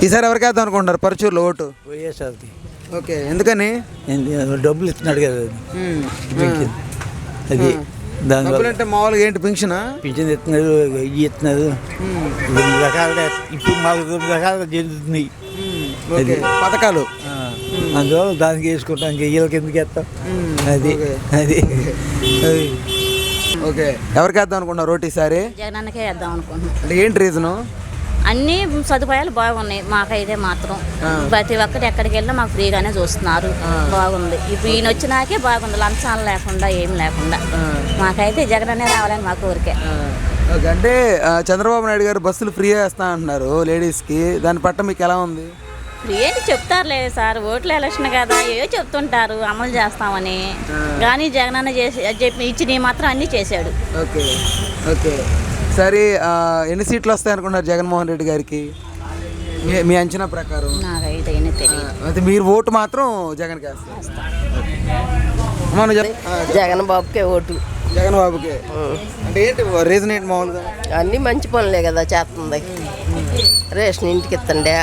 ఈసారి ఎవరికి వేద్దాం అనుకుంటున్నారు పరుచూరులో ఓటు? వైఎస్ఆర్కి. ఓకే, ఎందుకని? డబ్బులు ఇస్తున్నాడు కదా అది దానివల్ల. అంటే మామూలుగా ఏంటి పింఛనా? పింఛన్ ఇస్తున్నారు, ఇవి ఇస్తున్నారు, 2 రకాలుగా ఇప్పుడు మాకు 2 రకాలుగా జరుగుతున్నాయి పథకాలు. అందువల్ల దానికి వేసుకుంటాం, ఇంకా వీళ్ళకి ఎందుకు వేస్తాం? అది అది అది ఓకే, ఎవరికి వేద్దాం అనుకుంటున్నారు రోటీ ఈసారి? జగనన్నకే వేద్దాం అనుకుంటున్నాం. అంటే ఏంటి రీజను? అన్ని సదుపాయాలు బాగున్నాయి మాకైతే మాత్రం. ప్రతి ఒక్కటి ఎక్కడికి వెళ్ళినా మాకు ఫ్రీగానే చూస్తున్నారు, బాగుంది. ఇప్పుడు ఈయన వచ్చినాకే బాగుంది, లంచాలు లేకుండా ఏం లేకుండా. మాకైతే జగనన్నే రావాలని మా కోరికే. ఓకే, అంటే చంద్రబాబు నాయుడు గారు బస్సులు ఫ్రీ వేస్తా అంటున్నారు లేడీస్కి, దాని పట్ల మీకు ఎలా ఉంది? ఫ్రీ అని చెప్తారులే సార్, ఓట్ల ఎలక్షన్ కదా, ఏవో చెప్తుంటారు అమలు చేస్తామని. కానీ జగనన్న చెప్పి ఇచ్చినవి మాత్రం అన్నీ చేశాడు. ఓకే ఓకే, సరే ఎన్ని సీట్లు వస్తాయి అనుకుంటున్నారు జగన్మోహన్ రెడ్డి గారికి మీ అంచనా ప్రకారం? నాకైతే తెలియదు. అయితే మీరు ఓటు మాత్రం జగన్కి వేస్తారు? జగన్ బాబుకే ఓటు. జగన్ బాబుకే. అంటే ఏంటి రీజన్ ఏంటి మామూలుగా? అన్నీ మంచి పనులే కదా చేస్తుంది. రేషన్ ఇంటికి ఇస్తుండే,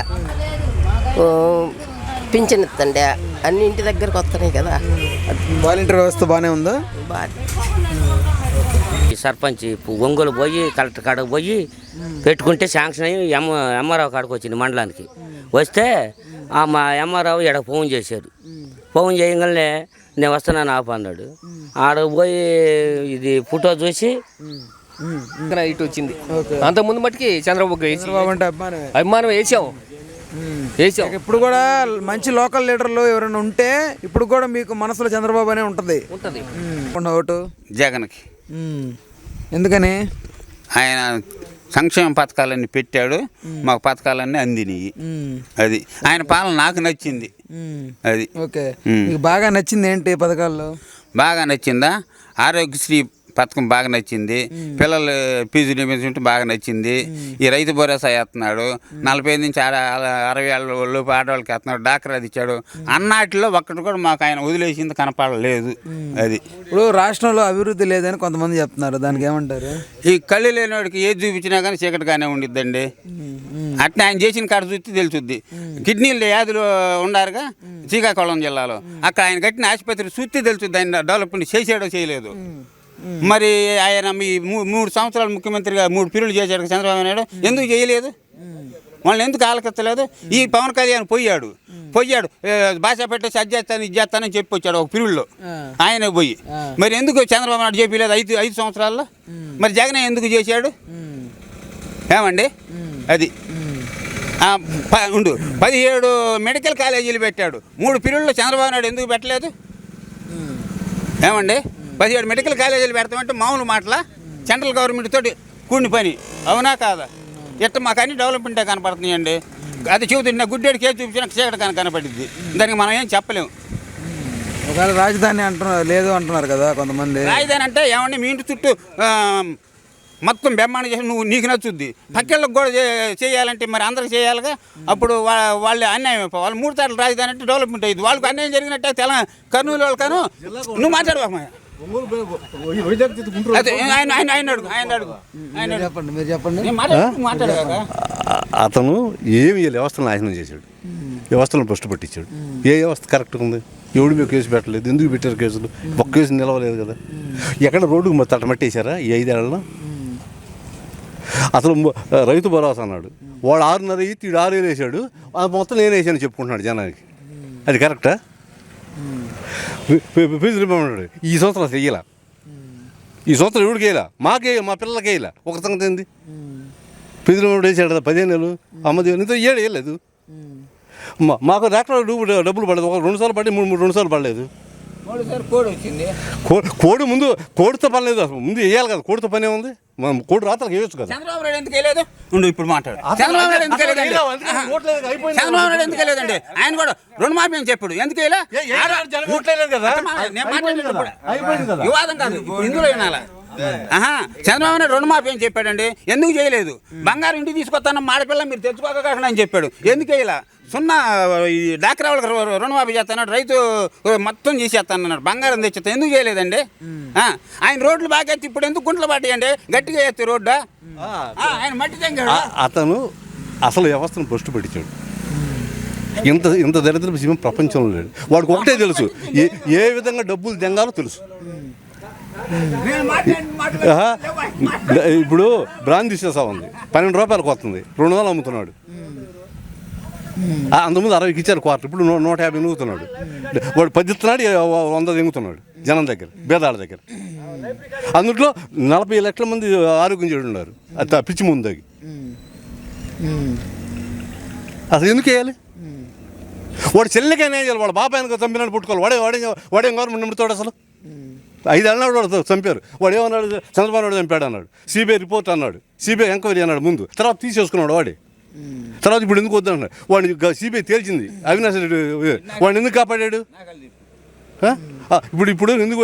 పింఛన్ ఇస్తుండే, అన్ని ఇంటి దగ్గరకు వస్తున్నాయి కదా. వాలంటీర్ వ్యవస్థ బాగానే ఉందా? సర్పంచ్ ఒంగోలు పోయి కలెక్టర్ కాడకు పోయి పెట్టుకుంటే శాంక్షన్ అయ్యి ఎంఆర్ఓ కాడకు వచ్చింది మండలానికి. వస్తే మా ఎంఆర్ఓ ఈడ ఫోన్ చేశారు. ఫోన్ చేయగానే నేను వస్తున్నాను ఆపు అన్నాడు. ఆడకు పోయి ఇది ఫోటో చూసి ఇటు వచ్చింది. అంతకుముందు మట్టుకి చంద్రబాబు అంటే అభిమానం వేసాం. ఇప్పుడు కూడా మంచి లోకల్ లీడర్లు ఎవరైనా ఉంటే ఇప్పుడు కూడా మీకు మనసులో చంద్రబాబు అనే ఉంటుంది. ఓటు జగన్కి. ఎందుకని? ఆయన సంక్షేమ పథకాలన్నీ పెట్టాడు, మాకు పథకాలన్నీ అందినాయి. అది ఆయన పాలన నాకు నచ్చింది. అది ఓకే, మీకు బాగా నచ్చింది ఏంటి పథకాల్లో? బాగా నచ్చిందా? ఆరోగ్యశ్రీ పథకం బాగా నచ్చింది. పిల్లలు ఫీజు రియంబర్స్మెంట్ బాగా నచ్చింది. ఈ రైతు భరోసా వేస్తున్నాడు, 45 నుంచి 60 ఏళ్ళ లోపు ఆడవాళ్ళకి వేస్తున్నాడు. డాక్టర్ అది ఇచ్చాడు. అన్నాటిలో ఒక్కటి కూడా మాకు ఆయన వదిలేసింది కనపడలేదు. అది ఇప్పుడు రాష్ట్రంలో అభివృద్ధి లేదని కొంతమంది చెప్తున్నారు, దానికి ఏమంటారు? ఈ కళ్ళు లేని వాడికి ఏది చూపించినా కానీ చీకటిగానే ఉండిద్దండి. అట్లా ఆయన చేసిన కాడ చూస్తే తెలుస్తుంది. కిడ్నీలు వ్యాధులు ఉండారుగా శ్రీకాకుళం జిల్లాలో, అక్కడ ఆయన కట్టిన ఆసుపత్రి చూస్తే తెలుస్తుంది ఆయన డెవలప్మెంట్ చేసాడో చేయలేదు. మరి ఆయన మీ 3 సంవత్సరాలు ముఖ్యమంత్రిగా 3 పీరియడ్లు చేశాడు చంద్రబాబు నాయుడు, ఎందుకు చేయలేదు? వాళ్ళని ఎందుకు ఆలకెత్తలేదు? ఈ పవన్ కళ్యాణ్ పోయాడు భాష పెట్టేసి అది చేస్తాను ఇది చేస్తానని చెప్పి వచ్చాడు ఒక పీరియడ్లో ఆయన పోయి. మరి ఎందుకు చంద్రబాబు నాయుడు చెప్పలేదు 5 సంవత్సరాల్లో? మరి జగన్ ఎందుకు చేశాడు ఏమండి? అది 17 మెడికల్ కాలేజీలు పెట్టాడు. 3 పీరియడ్లో చంద్రబాబు నాయుడు ఎందుకు పెట్టలేదు ఏమండి? 17 మెడికల్ కాలేజీలు పెడతామంటే మామూలు మాటల సెంట్రల్ గవర్నమెంట్ తోటి కూడిన పని, అవునా కాదా? ఎట్లా మాకు అన్ని డెవలప్మెంటే కనపడుతున్నాయండి. అది చూపుతున్నా గుడ్డేడు కేసు చూపించిన చీకటి కనపడింది. దానికి మనం ఏం చెప్పలేము. ఒకవేళ రాజధాని అంటున్నారు లేదు అంటున్నారు కదా కొంతమంది. రాజధాని అంటే ఏమండి మీ ఇంటి చుట్టూ మొత్తం బ్రహ్మాండం చేసి నీకు నచ్చుద్ది, పక్కేళ్ళకి కూడా చేయాలంటే మరి అందరికి చేయాలిగా. అప్పుడు వాళ్ళు అన్యాయం అయిపోయి వాళ్ళు 3 సార్లు రాజధాని అంటే డెవలప్మెంట్ అయ్యింది. వాళ్ళకి అన్యాయం జరిగినట్టే కర్నూలు వాళ్ళు కాను నువ్వు మాట్లాడవా? అతను ఏమి వ్యవస్థను నాశనం చేశాడు, వ్యవస్థలను భ్రష్టు పట్టించాడు. ఏ వ్యవస్థ కరెక్ట్గా ఉంది? ఎవడు మీకు కేసు పెట్టలేదు, ఎందుకు పెట్టారు కేసులు? ఒక్క కేసు నిలవలేదు కదా. ఎక్కడ రోడ్డుకు తట్టమట్టేశారా ఈ 5 ఏళ్ళలో? అసలు రైతు భరోసా అన్నాడు, వాడు 6.5 ఇచ్చి 6 వేలు వేసాడు, మొత్తం నేను వేసాను చెప్పుకుంటున్నాడు జనానికి. అది కరెక్టా? ఫీజు రియంబర్స్మెంట్ ఈ సంవత్సరం చెయ్యాల, ఈ సంవత్సరం ఎవడికి వేయాల, మా పిల్లలకి వేయాల. ఒక సంగతి ఏంది? ఫీజు రియంబర్స్మెంట్ వేసాడు కదా 15 నెలలు, అమ్మది ఇంత ఏడు వేయలేదు. మాకు డాక్టర్ డబ్బులు పడలేదు, 2 సార్లు పడి 2 సార్లు పడలేదు. కోడి ముందు కోడితో పని లేదు, అసలు ముందు వేయాలి కదా. కోడితో పని ఏముంది? మనం కోడి రాత్రికి వేయచ్చు కదా. చంద్రబాబు నాయుడు ఎందుకు వేయలేదు? ఇప్పుడు మాట్లాడు. చంద్రబాబు నాయుడు ఎందుకు వేయలేదండి? చంద్రబాబు నాయుడు ఎందుకు వేయలేదండి? ఆయన కూడా రుణమాఫీ అని చెప్పాడు, ఎందుకు వేయలే? వివాదం కాదు ఇందులో వినాలా. చంద్రబాబు నాయుడు రుణమాఫీ అని చెప్పాడండి, ఎందుకు చేయలేదు? బంగారు ఇంటికి తీసుకొస్తాను మాడపిల్ల మీరు తెచ్చుకోకుండా అని చెప్పాడు, ఎందుకు వేయలా? 0 ఈ డాక్రా వాళ్ళకి రుణమాఫీ చేస్తాడు, రైతు మొత్తం చేసేస్తాను అన్నాడు, బంగారం తెచ్చేస్తాను, ఎందుకు చేయలేదండి? ఆయన రోడ్లు బాగా ఎత్తి ఇప్పుడు ఎందుకు గుంటలు పట్టాయండి? గట్టిగా ఎత్తి రోడ్డు ఆయన మట్టి తెంగాడు. అతను అసలు వ్యవస్థను భ్రష్టు పట్టించాడు. ఇంత దరిద్రపు జీవం ప్రపంచంలో లేడు. వాడికి ఒకటే తెలుసు, ఏ విధంగా డబ్బులు దెంగాలో తెలుసు. ఇప్పుడు బ్రాంతి సీసా ఉంది, 12 రూపాయలకు వస్తుంది, 200 అమ్ముతున్నాడు. అంతకుముందు 60కి ఇచ్చారు క్వార్టర్, ఇప్పుడు 150 ఎగుతున్నాడు. వాడు 10 ఇస్తున్నాడు, 100 ఎగుతున్నాడు జనం దగ్గర, బేదాల దగ్గర. అందుట్లో 40 లక్షల మంది ఆరోగ్యం చెడు ఉన్నారు పిచ్చి ముందుకి. అసలు ఎందుకు వేయాలి? వాడు చెల్లెకైనా వేయాలి, వాడు బాబాయ్ చంపినాడు పుట్టుకోవాలి. వాడేం గవర్నమెంట్ నమ్ముతాడు? అసలు 5 ఏళ్ళనాడు వాడు చంపారు. వాడు ఏమన్నాడు? చంద్రబాబు నాయుడు చంపాడు అన్నాడు, సిబిఐ రిపోర్ట్ అన్నాడు, సిబిఐ ఎంక్వైరీ అన్నాడు ముందు, తర్వాత తీసేసుకున్నాడు వాడే. తర్వాత ఇప్పుడు ఎందుకు వద్దన్నాడు? వాడిని సిబిఐ తేల్చింది, అవినాష్ రెడ్డి వాడిని ఎందుకు కాపాడాడు? ఇప్పుడు ఎందుకు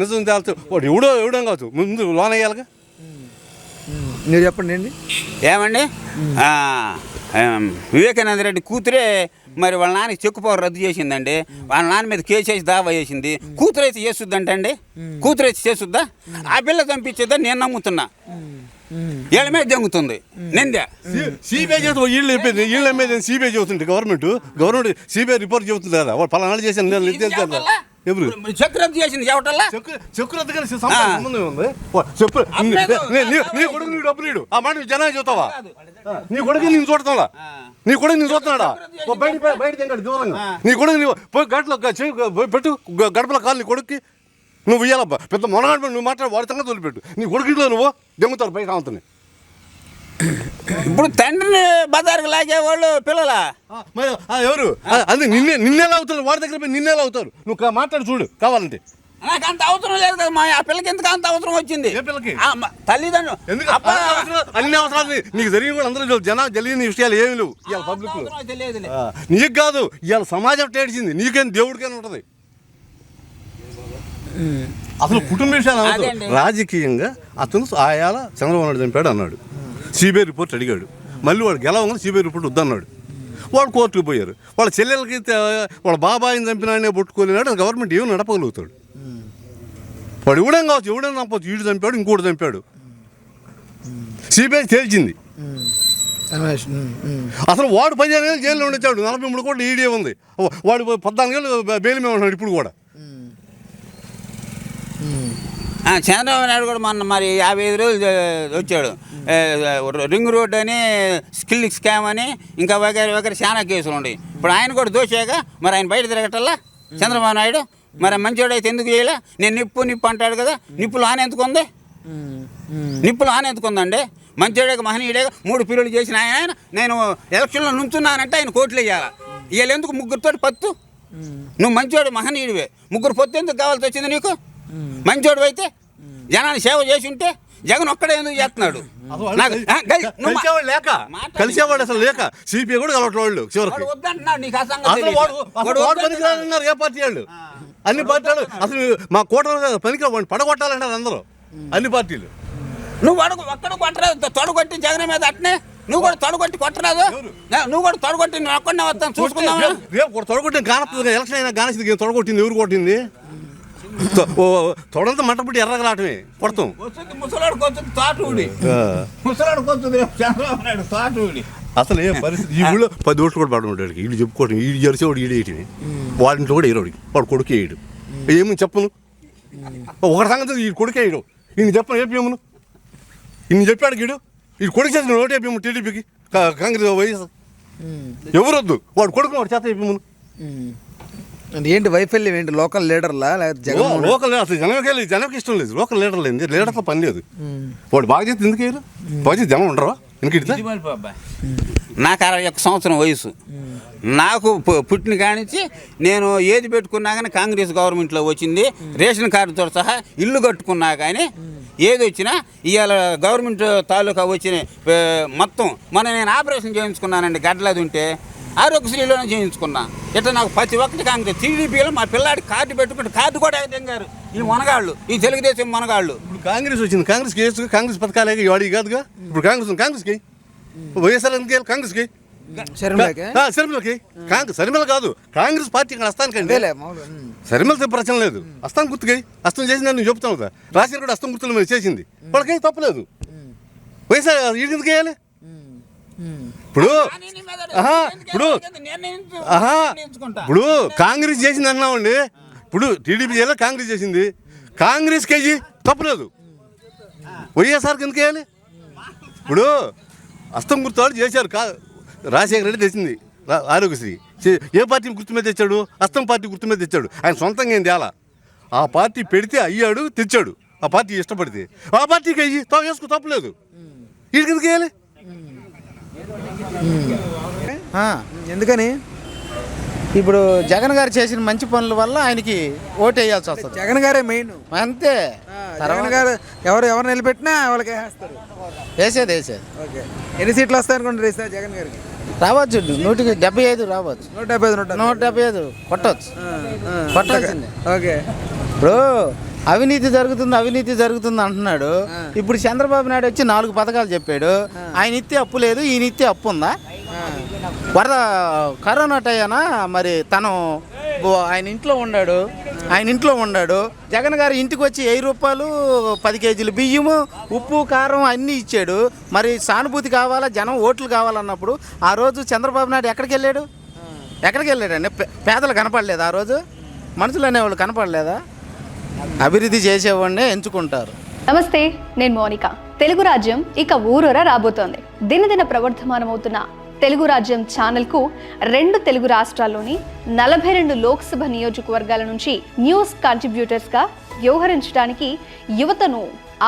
నిజం తేల్చు? వాడు ఎవడం కావచ్చు, ముందు లోన్ వేయాలిగా. మీరు చెప్పండి అండి. ఏమండి, వివేకానంద రెడ్డి కూతురే మరి వాళ్ళ నాన్నకి చెక్కు పవర్ రద్దు చేసిందండి. వాళ్ళ నాన్న మీద కేసు వేసి దావా చేసింది. కూతురు అయితే చేస్తుందంటండి, కూతురు అయితే చేస్తుందా? ఆ పిల్ల చంపించేదా? నేను నమ్ముతున్నా. వీళ్ళ మీద జంగుతుంది నిందే. సిబిఐ చేస్తే వీళ్ళ మీద సిబిఐ చెబుతుంటే గవర్నమెంట్ సిబిఐ రిపోర్ట్ చెబుతుంది కదా, వాడు పలానా చేశాను. ఎవరు చెక్కు రద్దు చేసింది? చెప్పటల్లా చెక్కు రద్దు కానీ సంబంధం ఉంది. చెప్పు, నీ కొడుకు నీ డబ్బు నీడు ఆ మాట జనాలు చెబుతావా? నీ కొడుకు నేను చూడతాంలా, నీ కొడుకు నేను చూస్తున్నాడా? బయట తింటాడు దూరంగా. నీ కొడుకు నువ్వు పోయి గడపలో పెట్టు, గడపలో కాదు నీ కొడుక్కి. నువ్వు ఇయ్యాలబ్బా పెద్ద మొనగాడు, నువ్వు మాట్లాడు, వాడి సంగతి వదిలిపెట్టు. నీ కొడుకులో నువ్వు దెంగుతారు బయట అవుతుంది. ఇప్పుడు తండ్రిని బజార్కి లాగేవాళ్ళు పిల్లల ఎవరు? అది నిన్నే లాగుతారు, వాడి దగ్గర పోయి నిన్నే లాగుతారు. నువ్వు మాట్లాడి చూడు కావాలంటే. నాకు అంత అవసరం లేదు కదా మా ఆ పిల్లకి ఎందుకు అంత అవసరం వచ్చింది? ఏ పిల్లకి? తల్లిదండ్రులు అన్ని అవసరాలు నీకు జరిగి కూడా అందరూ జనాలు తెలియని విషయాలు ఏమి లేవు ఇవాళ పబ్లిక్. నీకు కాదు, ఇవాళ సమాజం ఏడ్చింది, నీకేం దేవుడికైనా ఉంటుంది. అసలు కుటుంబ విషయాలు రాజకీయంగా అతను ఆయాల చంద్రబాబు నాయుడు చంపాడు అన్నాడు, సిబిఐ రిపోర్ట్ అడిగాడు. మళ్ళీ వాడు గెలవగానే సిబిఐ రిపోర్ట్ వద్దన్నాడు. వాడు కోర్టుకు పోయారు. వాళ్ళ చెల్లెలకి వాళ్ళ బాబాయిని చంపినాయనే పుట్టుకోలేనాడు. గవర్నమెంట్ ఏమి నడపగలుగుతాడు? వాడు ఇవ్వడం కావచ్చు, ఇవ్వడం నమ్మచ్చు. వీడు చంపాడు, ఇంకోటి చంపాడు, సిబిఐ తేల్చింది. అసలు వాడు 15 ఏళ్ళు జైల్లో ఉండొచ్చాడు, 43 కోట్లు ఈడీ ఉంది. వాడు 14 ఏళ్ళు బెయిల్ మీద ఉన్నాడు ఇప్పుడు కూడా. చంద్రబాబు నాయుడు కూడా మొన్న మరి 55 రోజులు వచ్చాడు. రింగ్ రోడ్ అని, స్కిల్ స్కామ్ అని, ఇంకా వగైరే చాలా కేసులు ఉన్నాయి. ఇప్పుడు ఆయన కూడా దోషేగా, మరి ఆయన బయట తిరగటల్లా చంద్రబాబు నాయుడు. మరి మంచివాడు అయితే ఎందుకు చేయలే? నేను నిప్పు అంటాడు కదా, నిప్పులు ఆనెందుకు ఉంది? నిప్పులు ఆనెందుకు ఉందండి? మంచివాడేగా, మహనీయుడేగా, 3 పీరియడ్లు చేసిన ఆయన నేను ఎలక్షన్లో నుంచున్నానంటే ఆయన కోట్లు వేయాలి. వీళ్ళు ఎందుకు ముగ్గురితో పత్తు? నువ్వు మంచివాడు, మహనీయుడివే, 3 పొత్తు ఎందుకు కావాల్సి వచ్చింది నీకు? మంచివాడు అయితే జనాన్ని సేవ చేసి ఉంటే జగన్ ఒక్కడే ఎందుకు చేస్తున్నాడు? కలిసేవాడు అసలు లేక సిపిఐ కూడా కలవట్లేదు వాళ్ళు చివరికి. ఏ పార్టీ వాళ్ళు, అన్ని పార్టీ వాళ్ళు అసలు మా కూటమి పనికి పడగొట్టాలంటారు అందరూ, అన్ని పార్టీలు. నువ్వు ఒక్కడ కొట్టరాదు, తొడగొట్టి జగన్ మీద అట్నే నువ్వు కూడా తొడగొట్టి కొట్టరాదు. నువ్వు కూడా తొడగొట్టి నేను ఒక్కడే వస్తాను చూసుకుందాం. రేపు తొడగొట్టిన కానప్పుడు ఎలక్షన్ అయినా కానేసింది, తొడగొట్టింది ఎవరు కొట్టింది? తొడంతా మంటపట్టి ఎర్రగా రావటమే కొడతాం. ముసలాడికి వచ్చింది తాటుడి, ముసలాడికి వచ్చింది చంద్రబాబు నాయుడు తాటుడి. అసలు ఏ పరిస్థితి ఈ ఊళ్ళో 10 ఓట్లు కూడా పడమంటాడు. వీళ్ళు చెప్పుకోవటం, వీడు జరిసేవాడు ఈడు వేయటమే, వాడింట్లో కూడా వేయరాడికి, వాడు కొడుకు వేయడు. ఏమని చెప్పను, ఒకటి సంగతి ఈ కొడుకు వేయడు. ఈయన చెప్పను ఏపీఎమును, ఈయన చెప్పాడు గీడు, ఈ కొడుకు చేసిన ఓటు వేపేము టీడీపీకి, కాంగ్రెస్ వైఎస్ ఎవరొద్దు, వాడు కొడుకు వాడు చేత వేపేమును. ఏంటి వైఫల్యం ఏంటి? లోకల్ లీడర్లా లేకపోతే లోకల్ అసలు జనంకి ఇష్టం లేదు. లోకల్ లీడర్లు ఏంది, లీడర్తో పని లేదు. వాడు బాగా చేస్తే ఎందుకు వేయరు? బాగా చేసి జనం ఉండరా? నాకు 61 సంవత్సరం వయసు. నాకు పుట్టిన కానించి నేను ఏది పెట్టుకున్నా కానీ కాంగ్రెస్ గవర్నమెంట్లో వచ్చింది. రేషన్ కార్డుతో సహా ఇల్లు కట్టుకున్నా కానీ ఏది వచ్చినా ఇవాళ గవర్నమెంట్ తాలూకా వచ్చిన మొత్తం. నేను ఆపరేషన్ చేయించుకున్నానండి, గడ్డలది ఉంటే ఆరోగ్యశ్రీలోనే చేయించుకున్నా. ఇట్లా నాకు ప్రతి ఒక్కటి కాంగ్రెస్. టీడీపీలో మా పిల్లాడి కార్డు పెట్టుకుంటే కార్డు కూడా తెంగారు ఈ మనగాళ్ళు, ఈ తెలుగుదేశం మనగాళ్ళు. ఇప్పుడు కాంగ్రెస్ వచ్చింది, కాంగ్రెస్ కేసు కాంగ్రెస్ పథకాలే వాడికి కాదుగా. ఇప్పుడు కాంగ్రెస్కి వైఎస్ఆర్ ఎందుకు కాంగ్రెస్కి శర్మిలకి శర్మిల కాదు కాంగ్రెస్ పార్టీ ఇక్కడ అస్తానికండి. శర్మిలతో ప్రశ్న లేదు, అస్తాన్ గుర్తుకై అస్తం చేసింది నువ్వు చెప్తావు కదా. రాజశేఖర్ కూడా అస్తం గుర్తుల మీద చేసింది, వాళ్ళకి తప్పలేదు. వైఎస్ఆర్ వీడికి ఎందుకు వేయాలి? ఇప్పుడు ఇప్పుడు కాంగ్రెస్ చేసింది అన్నామండి. ఇప్పుడు టీడీపీ చేయాలి, కాంగ్రెస్ చేసింది. కాంగ్రెస్ కేజీ తప్పలేదు, వైఎస్ఆర్కి ఎందుకు వేయాలి? ఇప్పుడు అస్తం గుర్తువాడు చేశారు, రాజశేఖర రెడ్డి తెచ్చింది ఆరోగ్యశ్రీ. ఏ పార్టీ గుర్తు మీద తెచ్చాడు? అస్తం పార్టీ గుర్తు మీద తెచ్చాడు. ఆయన సొంతంగా ఏం తేలా. ఆ పార్టీ పెడితే అయ్యాడు, తెచ్చాడు. ఆ పార్టీ ఇష్టపడితే ఆ పార్టీకి అయ్యి వేసుకో, తప్పలేదు. వీడికి ఎందుకు వేయాలి? ఎందుకని? ఇప్పుడు జగన్ గారు చేసిన మంచి పనుల వల్ల ఆయనకి ఓటు వేయాల్సి వస్తుంది. జగన్ గారే మెయిన్ అంతే. జగన్ గారు ఎవరు నిలబెట్టినా వాళ్ళకి వేస్తారు. వేసేది ఓకే. ఎన్ని సీట్లు వస్తాయనుకోండి రేసా జగన్ గారికి? రావచ్చు, 175 రావచ్చు. 175 కొట్టాల్సిందే. ఓకే. ఇప్పుడు అవినీతి జరుగుతుంది అంటున్నాడు. ఇప్పుడు చంద్రబాబు నాయుడు వచ్చి 4 పథకాలు చెప్పాడు. ఆయన ఇస్తే అప్పు లేదు, ఈయన ఇస్తే అప్పు ఉందా? వరద కరోనా టైనా మరి తను ఆయన ఇంట్లో ఉన్నాడు. జగన్ గారు ఇంటికి వచ్చి 1000 రూపాయలు 10 కేజీలు బియ్యము, ఉప్పు, కారం అన్నీ ఇచ్చాడు. మరి సానుభూతి కావాలా, జనం ఓట్లు కావాలన్నప్పుడు ఆ రోజు చంద్రబాబు నాయుడు ఎక్కడికి వెళ్ళాడండి? పేదలు కనపడలేదు ఆ రోజు? మనుషులు అనేవాళ్ళు కనపడలేదా? అభివృద్ధి చేసేవాడినే ఎంచుకుంటారు. నమస్తే, నేను మోనిక. తెలుగు రాజ్యం ఇక ఊరూరా రాబోతోంది. దినదిన ప్రవర్ధమానమవుతున్న తెలుగు రాజ్యం ఛానల్కు 2 తెలుగు రాష్ట్రాల్లోని 42 లోక్సభ నియోజకవర్గాల నుంచి న్యూస్ కంట్రిబ్యూటర్స్గా వ్యవహరించడానికి యువతను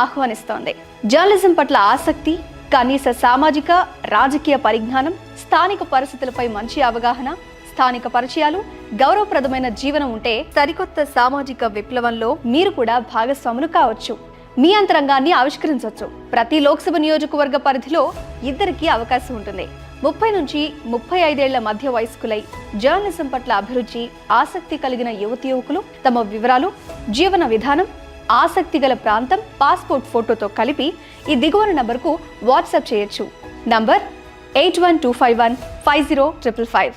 ఆహ్వానిస్తోంది. జర్నలిజం పట్ల ఆసక్తి, కనీస సామాజిక రాజకీయ పరిజ్ఞానం, స్థానిక పరిస్థితులపై మంచి అవగాహన, స్థానిక పరిచయాలు, గౌరవప్రదమైన జీవనం ఉంటే సరికొత్త సామాజిక విప్లవంలో మీరు కూడా భాగస్వాములు కావచ్చు. మీ అంతరంగాన్ని ఆవిష్కరించవచ్చు. ప్రతి లోక్సభ నియోజకవర్గ పరిధిలో 2కి అవకాశం ఉంటుంది. 30 నుంచి 35 ఏళ్ల మధ్య వయస్కులై జర్నలిజం పట్ల అభిరుచి, ఆసక్తి కలిగిన యువకులు తమ వివరాలు, జీవన విధానం, ఆసక్తి గల ప్రాంతం, పాస్పోర్ట్ ఫోటోతో కలిపి ఈ దిగువన నంబర్కు వాట్సాప్ చేయొచ్చు. నంబర్ 8125150555.